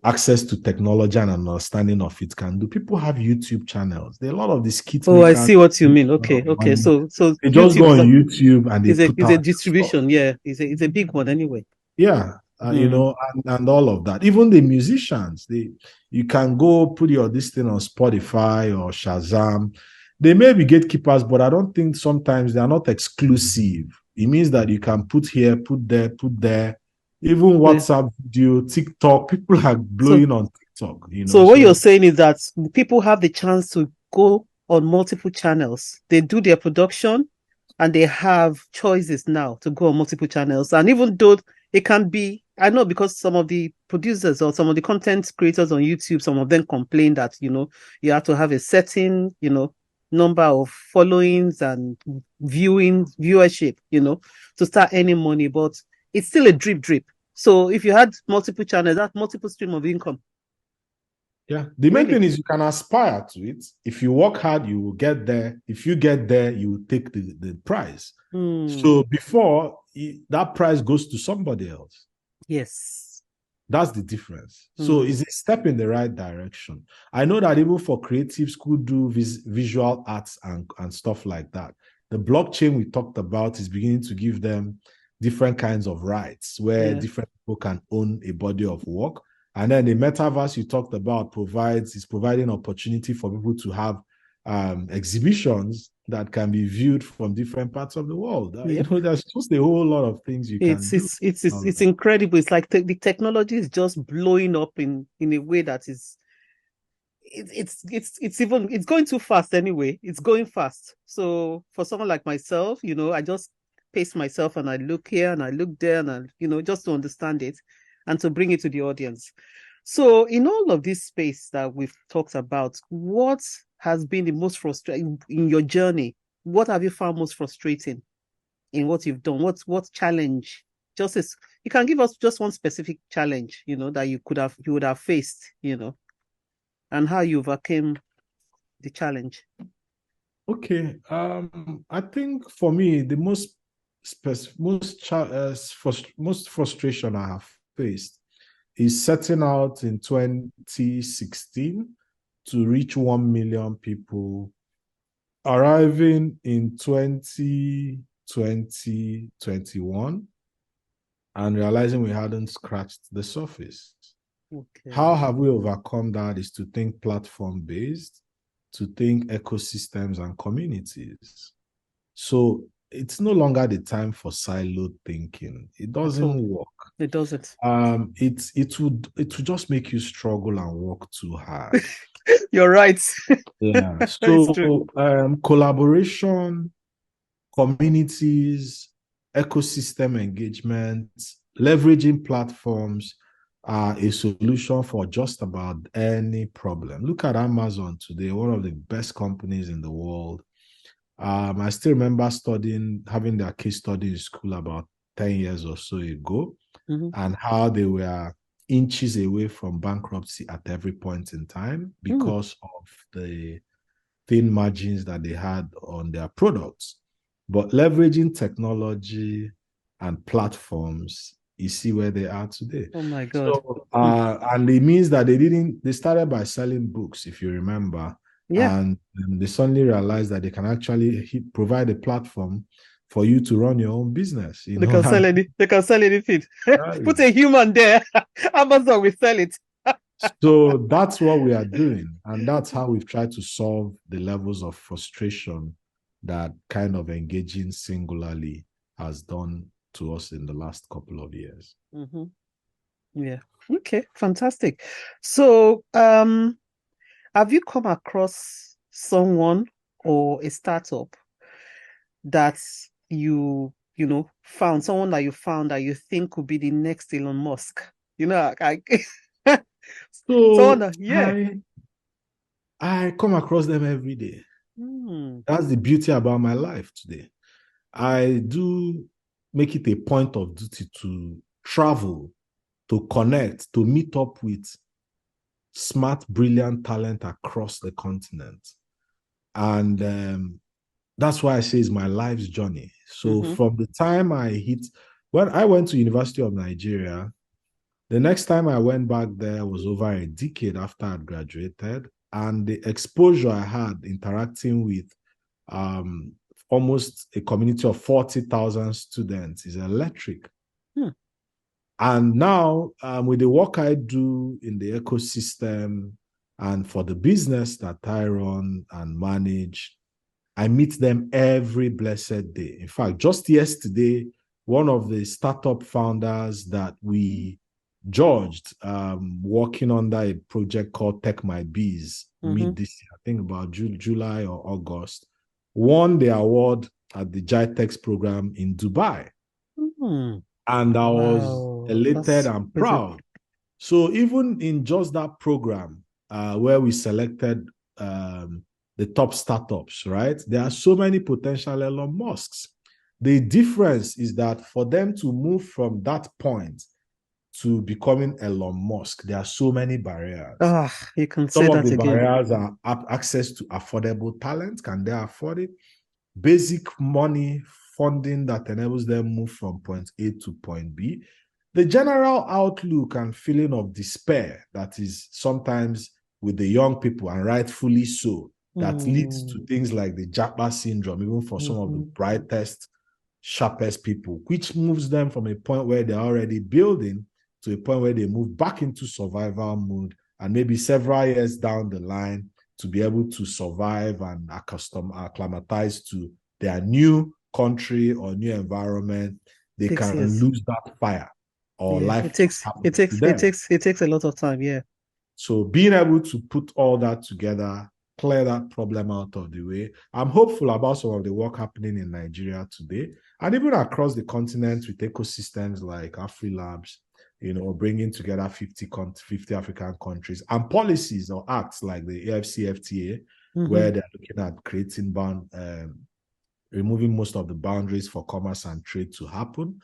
access to technology and understanding of it can do. People have YouTube channels. There are a lot of the skits. I see what you mean. Okay. So they just go on YouTube and they put out a distribution. Stuff. Yeah, it's a big one anyway. Yeah, and all of that. Even the musicians, you can go put this thing on Spotify or Shazam. They may be gatekeepers, but I don't think sometimes they are not exclusive. It means that you can put here, put there. Even WhatsApp video, TikTok, people are blowing on TikTok. So what you're saying is that people have the chance to go on multiple channels. They do their production and they have choices now to go on multiple channels. And even though it can be, I know because some of the producers or some of the content creators on YouTube, some of them complain that, you have to have a certain, number of followings and viewership, to start earning money. But it's still a drip. So if you had multiple channels, that's multiple stream of income. Yeah. The main thing is you can aspire to it. If you work hard, you will get there. If you get there, you will take the prize. So before that prize goes to somebody else. Yes. That's the difference. So it's a step in the right direction. I know that even for creatives who do visual arts and stuff like that, the blockchain we talked about is beginning to give them different kinds of rights where different people can own a body of work. And then the metaverse you talked about is providing opportunity for people to have exhibitions that can be viewed from different parts of the world. There's just a whole lot of things you can do. It's incredible. It's like the technology is just blowing up in a way that is it's going too fast anyway. It's going fast. So for someone like myself, I just pace myself and I look here and I look there and just to understand it and to bring it to the audience. So in all of this space that we've talked about, what has been the most frustrating in your journey what have you found most frustrating in what you've done? What challenge? Just as you can give us just one specific challenge, that you would have faced, and how you overcame the challenge. Okay. I think for me, the most frustration I have faced is setting out in 2016 to reach 1 million people, arriving in 2021 and realizing we hadn't scratched the surface. Okay. How have we overcome that is to think platform-based, to think ecosystems and communities. So it's no longer the time for siloed thinking. It doesn't work. It doesn't. It would just make you struggle and work too hard. You're right. Yeah. So collaboration, communities, ecosystem engagement, leveraging platforms are a solution for just about any problem. Look at Amazon today, one of the best companies in the world. I still remember having their case study in school about 10 years or so ago, and how they were inches away from bankruptcy at every point in time because of the thin margins that they had on their products. But leveraging technology and platforms, you see where they are today. Oh my God. So, and it means that they started by selling books, if you remember. Yeah. And they suddenly realized that they can actually provide a platform for you to run your own business. They can sell anything. Put a human there. Amazon will sell it. So that's what we are doing. And that's how we've tried to solve the levels of frustration that kind of engaging singularly has done to us in the last couple of years. Yeah. Okay. Fantastic. So, have you come across someone or a startup that found that you think could be the next Elon Musk? So I come across them every day. That's the beauty about my life today. I do make it a point of duty to travel, to connect, to meet up with smart, brilliant talent across the continent. And that's why I say it's my life's journey. So from the time when I went to University of Nigeria, the next time I went back there was over a decade after I'd graduated. And the exposure I had interacting with almost a community of 40,000 students is electric. And now, with the work I do in the ecosystem and for the business that I run and manage, I meet them every blessed day. In fact, just yesterday, one of the startup founders that we judged working under a project called Tech My Bees mid this year, I think about July or August, won the award at the GITEX program in Dubai. And I was elated and proud. So even in just that program where we selected the top startups, right? There are so many potential Elon Musks. The difference is that for them to move from that point to becoming Elon Musk, there are so many barriers. You can say Some that of the again. barriers are access to affordable talent. Can they afford it? Basic money funding that enables them move from point A to point B. The general outlook and feeling of despair that is sometimes with the young people, and rightfully so, that leads to things like the Japa syndrome, even for some of the brightest, sharpest people, which moves them from a point where they're already building to a point where they move back into survival mode, and maybe several years down the line to be able to survive and acclimatize to their new country or new environment. They can lose that fire or life. It takes a lot of time. Yeah. So being able to put all that together, clear that problem out of the way. I'm hopeful about some of the work happening in Nigeria today and even across the continent with ecosystems like AfriLabs, bringing together 50 African countries and policies or acts like the AFCFTA, where they're looking at creating removing most of the boundaries for commerce and trade to happen,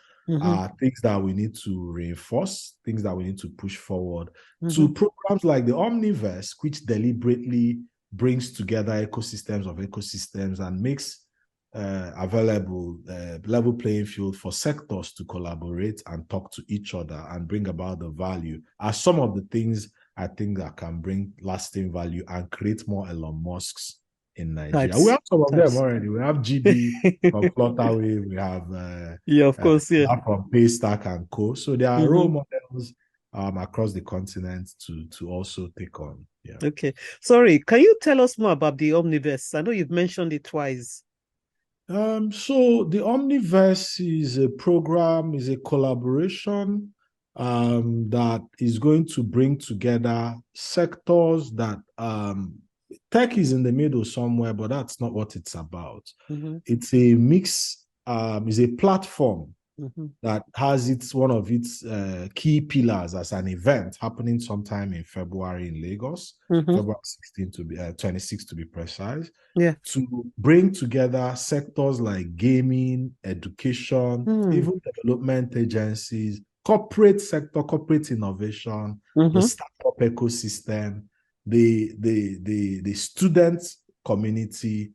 things that we need to reinforce, things that we need to push forward, to programs like the Omniverse, which deliberately brings together ecosystems and makes available level playing field for sectors to collaborate and talk to each other and bring about the value, are some of the things I think that can bring lasting value and create more Elon Musks in Nigeria. We have some of them already. We have GB from Flutterwave. We have from Paystack and Co. So there are role models across the continent to also take on. Yeah. Okay. Sorry, can you tell us more about the Omniverse? I know you've mentioned it twice. So the Omniverse is a program, is a collaboration that is going to bring together sectors that tech is in the middle somewhere, but that's not what it's about. It's a mix, it's a platform that has one of its key pillars as an event happening sometime in February in Lagos, February 16 to be 26 to be precise. Yeah. To bring together sectors like gaming, education, even development agencies, corporate sector, corporate innovation, the startup ecosystem, the student community,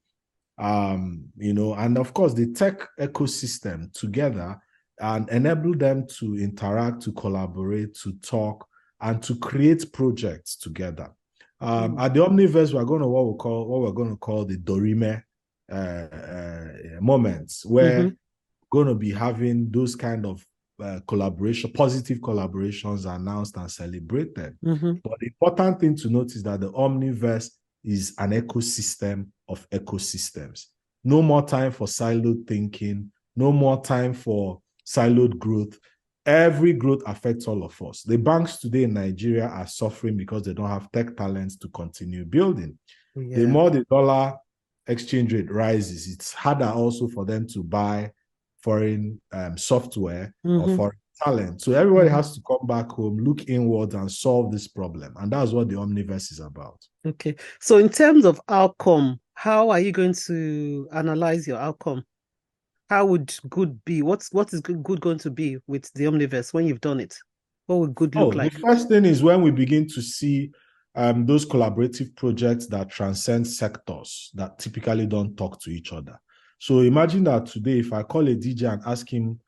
and of course the tech ecosystem together, and enable them to interact, to collaborate, to talk, and to create projects together. At the Omniverse, we're going to what we're going to call the Dorime moments, where we're going to be having those kind of positive collaborations announced and celebrated. But the important thing to note is that the Omniverse is an ecosystem of ecosystems. No more time for siloed thinking, no more time for siloed growth. Every growth affects all of us. The banks today in Nigeria are suffering because they don't have tech talents to continue building. Yeah. The more the dollar exchange rate rises, it's harder also for them to buy foreign software or foreign talent. So everybody has to come back home, look inwards, and solve this problem. And that's what the Omniverse is about. Okay. So in terms of outcome, how are you going to analyze your outcome? How would good be? What is good going to be with the Omniverse when you've done it? What would good look like? The first thing is when we begin to see those collaborative projects that transcend sectors that typically don't talk to each other. So imagine that today, if I call a DJ and ask him,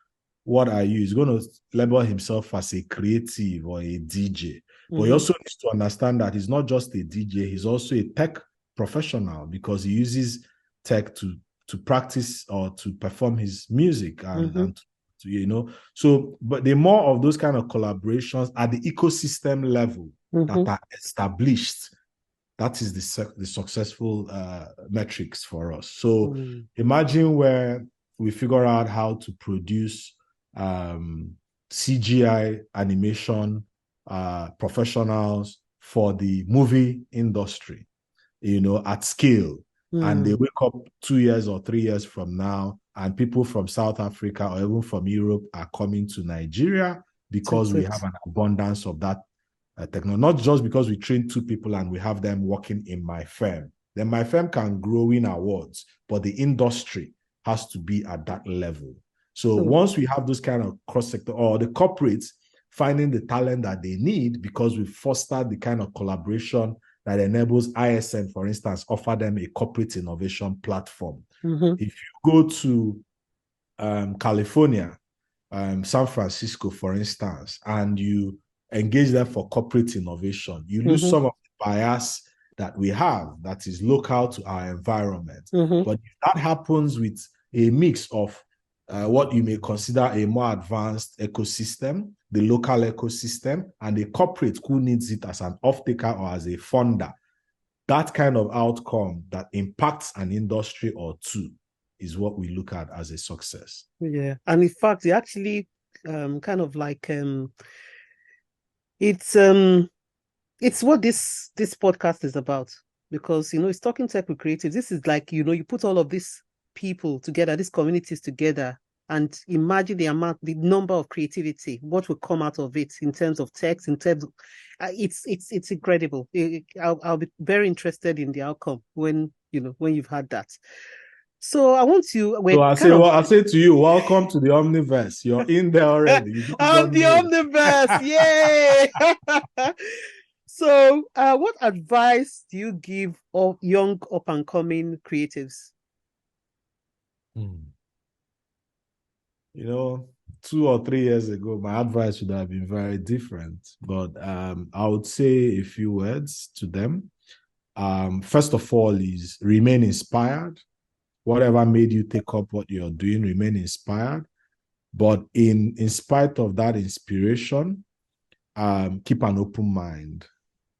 what are you? He's going to label himself as a creative or a DJ. But he also needs to understand that he's not just a DJ, he's also a tech professional, because he uses tech to practice or to perform his music and so, but the more of those kind of collaborations at the ecosystem level that are established, that is the successful metrics for us. So imagine where we figure out how to produce CGI animation professionals for the movie industry, at scale. And they wake up 2 years or 3 years from now, and people from South Africa or even from Europe are coming to Nigeria because we have an abundance of that technology. Not just because we train 2 people and we have them working in my firm. Then my firm can grow in awards, but the industry has to be at that level. So once we have those kind of cross-sector, or the corporates finding the talent that they need, because we fostered the kind of collaboration that enables ISN, for instance, offer them a corporate innovation platform. If you go to California, San Francisco, for instance, and you engage them for corporate innovation, you lose some of the bias that we have that is local to our environment. But if that happens with a mix of what you may consider a more advanced ecosystem, the local ecosystem, and the corporate who needs it as an off-taker or as a funder, that kind of outcome that impacts an industry or two is what we look at as a success. Yeah. And in fact, it actually kind of like it's what this podcast is about, because it's talking tech with creatives. This is like, you put all of these people together, these communities together, and imagine the number of creativity, what will come out of it in terms of text, in terms of it's incredible. I'll be very interested in the outcome when you've had that. So I want to. So We're I say, kind of. well, I say to you, welcome to the Omniverse. You're in there already. You just I'm don't the know. omnibus. Yay! So, what advice do you give of young up and coming creatives? Hmm. You know, 2 or 3 years ago, my advice would have been very different. But I would say a few words to them. First of all, is remain inspired. Whatever made you take up what you're doing, remain inspired. But in spite of that inspiration, keep an open mind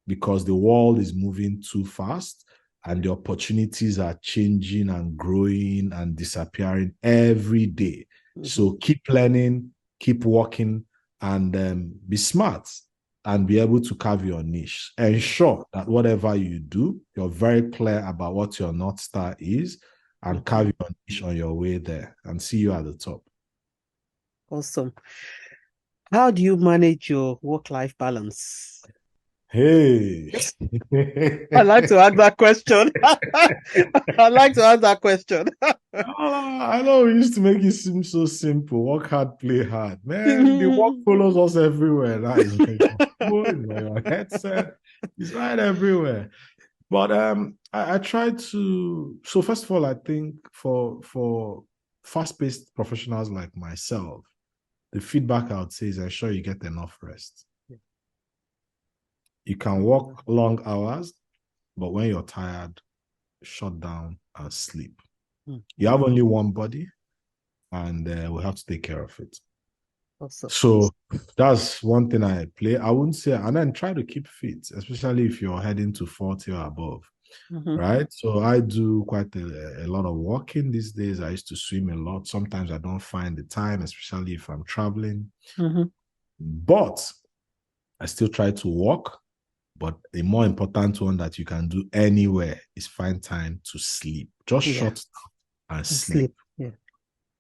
because the world is moving too fast and the opportunities are changing and growing and disappearing every day. Mm-hmm. So keep learning, keep working, and be smart and be able to carve your niche. Ensure that whatever you do, you're very clear about what your North Star is and carve your niche on your way there and see you at the top. Awesome. How do you manage your work-life balance? Hey. I like to ask that question. I like to ask that question. I know we used to make it seem so simple. Work hard, play hard. Man, the work follows us everywhere. That is on your phone, on your headset. It's right everywhere. But I try to. So first of all, I think for fast-paced professionals like myself, the feedback I would say is ensure you get enough rest. You can work long hours, but when you're tired, shut down and sleep. You have only one body, and we have to take care of it. Awesome. So that's one thing I play. I wouldn't say, and then try to keep fit, especially if you're heading to 40 or above, right? So I do quite a lot of walking these days. I used to swim a lot. Sometimes I don't find the time, especially if I'm traveling. But I still try to walk. But the more important one that you can do anywhere is find time to sleep. Just shut down and sleep.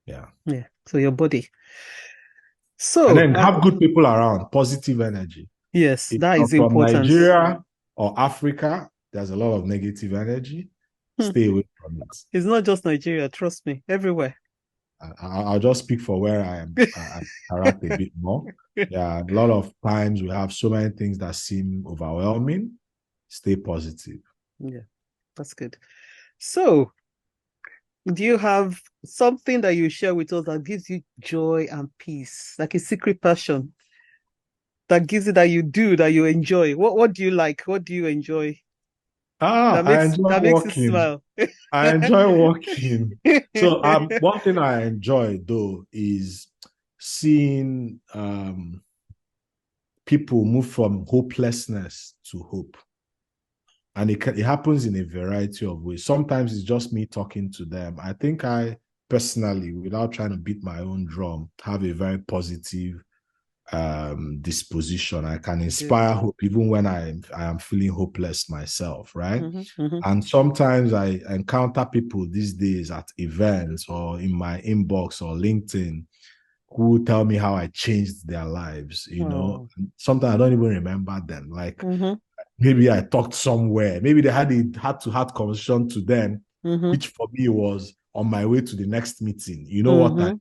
Yeah. So your body. So and then have good people around, positive energy. Yes, if that you're is from important. Nigeria or Africa, there's a lot of negative energy. Stay away from it. It's not just Nigeria, trust me, everywhere. I'll just speak for where I am. I interact a bit more. Yeah, a lot of times we have so many things that seem overwhelming. Stay positive. Yeah, that's good. So, do you have something that you share with us that gives you joy and peace, like a secret passion that gives you that you do that you enjoy? What do you like? What do you enjoy? I enjoy makes you walking. smile. I enjoy walking. So one thing I enjoy though is seeing people move from hopelessness to hope. And it happens in a variety of ways. Sometimes it's just me talking to them. I think I personally, without trying to beat my own drum, have a very positive disposition. I can inspire hope even when I am feeling hopeless myself, right? And sometimes I encounter people these days at events or in my inbox or LinkedIn who tell me how I changed their lives. You know, sometimes I don't even remember them. Like maybe I talked somewhere, maybe they had a heart-to-heart conversation to them, which for me was on my way to the next meeting. You know what I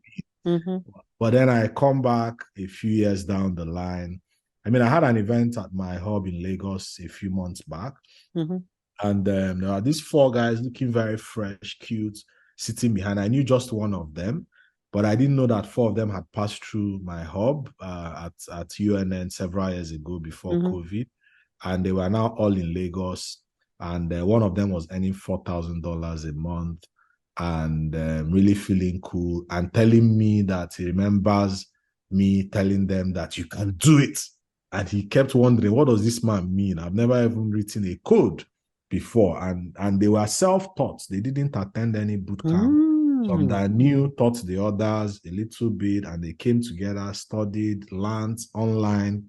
mean? But then I come back a few years down the line. I mean, I had an event at my hub in Lagos a few months back. And there are these 4 guys looking very fresh, cute, sitting behind. I knew just one of them, but I didn't know that 4 of them had passed through my hub at UNN several years ago before COVID. And they were now all in Lagos. And one of them was earning $4,000 a month and really feeling cool and telling me that he remembers me telling them that you can do it. And he kept wondering, what does this man mean? I've never even written a code before. And they were self-taught. They didn't attend any boot camp. Some that knew taught the others a little bit, and they came together, studied, learned online.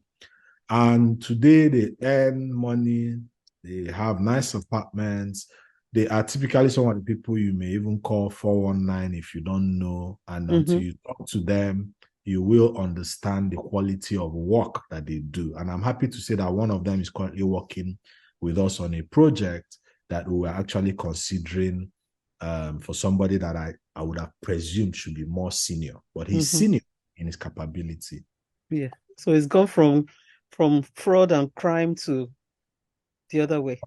And today they earn money, they have nice apartments. They are typically some of the people you may even call 419 if you don't know. And until you talk to them, you will understand the quality of work that they do. And I'm happy to say that one of them is currently working with us on a project that we were actually considering for somebody that I would have presumed should be more senior, but he's senior in his capability. Yeah. So it's gone from fraud and crime to the other way.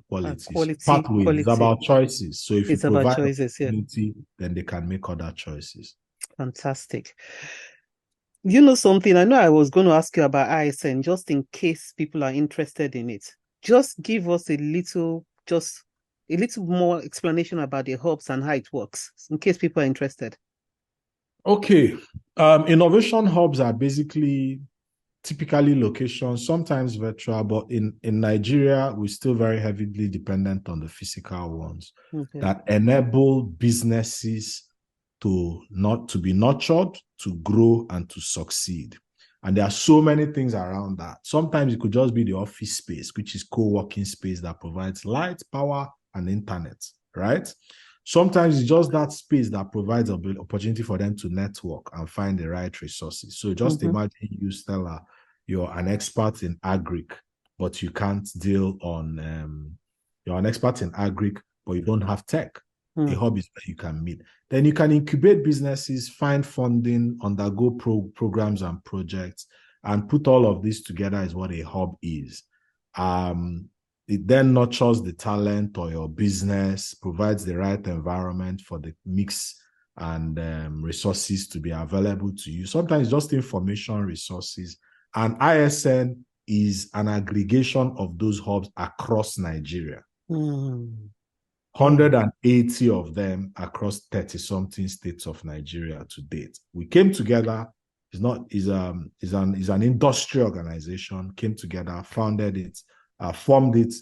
Quality. Pathways. It's about choices. So if it's you provide about choices, opportunity, then they can make other choices. Fantastic. You know something? I know I was going to ask you about ISN just in case people are interested in it. Just give us a little more explanation about the hubs and how it works, in case people are interested. Okay. Innovation hubs are basically typically locations, sometimes virtual, but in Nigeria, we're still very heavily dependent on the physical ones that enable businesses to be nurtured, to grow, and to succeed. And there are so many things around that. Sometimes it could just be the office space, which is co-working space that provides light, power, and internet, right? Sometimes it's just that space that provides an opportunity for them to network and find the right resources. So just imagine you, Stella, you're an expert in agric, but you can't deal on, you're an expert in agric, but you don't have tech. A hub is where you can meet. Then you can incubate businesses, find funding, undergo programs and projects, and put all of this together is what a hub is. It then nurtures the talent or your business, provides the right environment for the mix and resources to be available to you. Sometimes just information resources. And ISN is an aggregation of those hubs across Nigeria. 180 of them across 30-something states of Nigeria to date. We came together. Is an industry organization. Came together, formed it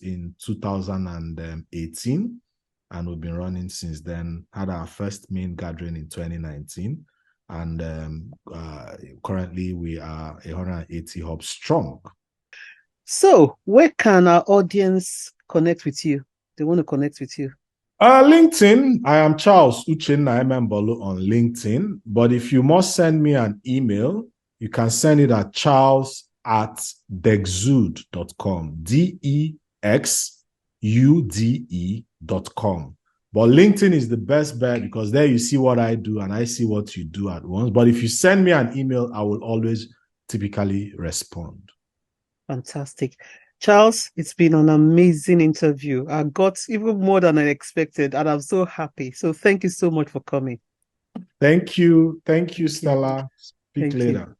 in 2018, and we've been running since then. Had our first main gathering in 2019, and currently we are 180 hubs strong. So, where can our audience connect with you? They want to connect with you. LinkedIn. I am Charles Emembolu on LinkedIn. But if you must send me an email, you can send it at charles@dexude.com. DEXUDE.com. But LinkedIn is the best bet because there you see what I do and I see what you do at once. But if you send me an email, I will always typically respond. Fantastic. Charles, it's been an amazing interview. I got even more than I expected, and I'm so happy. So thank you so much for coming. Thank you. Thank you, Stella. Speak later.